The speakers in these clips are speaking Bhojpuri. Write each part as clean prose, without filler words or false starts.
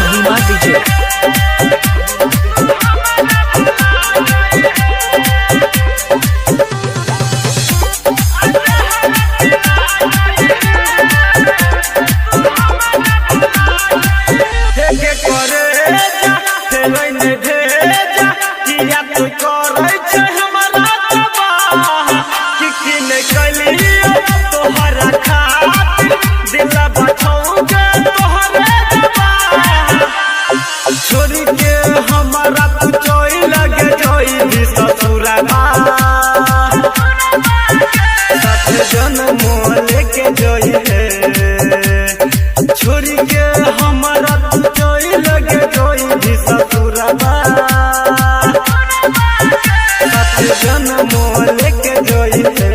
महिमा डीजे छोरी के हमारा पुचोई लगे जोई भी ससुराबा साथ जन्म लेके जोई है। छोरी के हमारा पुचोई लगे जोई भी ससुराबा साथ जन्म लेके जोई है।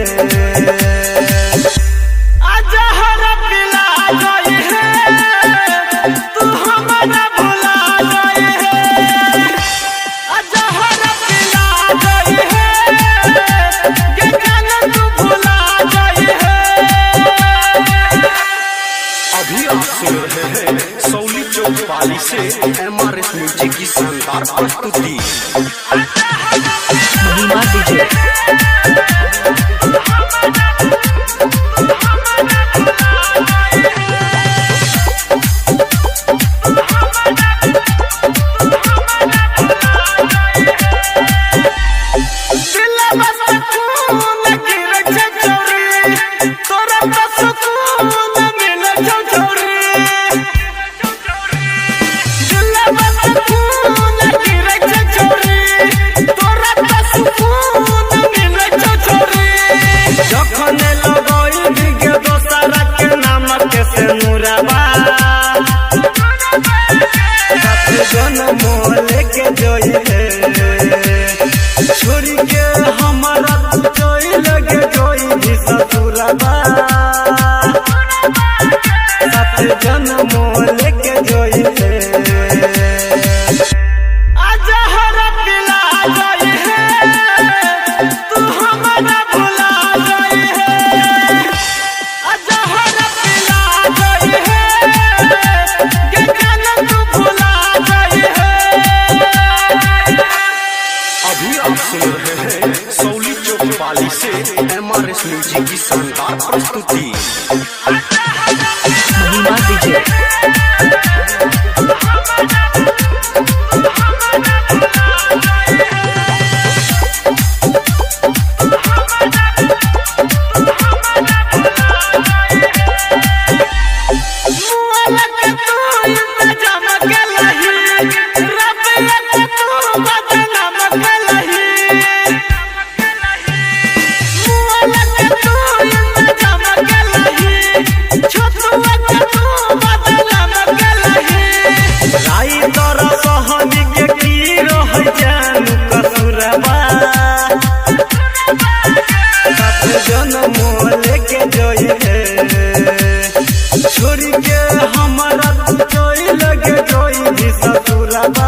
अभी आप सुन रहे हैं सौली चौक पाली से MRS म्यूजिक की शानदार प्रस्तुति। महिमा डीजे जन्म लेके जोई है। छोरी के हमारा जोई लगे जोई भी ससुराबा साथ जन्म लेके जोई है। आजा हरा पिला जोई है तू हमारा भुला जोई है। आजा हरा पिला जोई है के जाना तू भुला जोई है। अभी आप सुन रहे हैं सौली चौक पाली से MRS म्यूजिक की शानदार प्रस्तुति। महिमा डीजे जन्म लेके जोई है। छोरी के हमारा जोई लगे जोई भी ससुराबा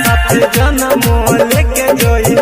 साथ जन्म लेके जोई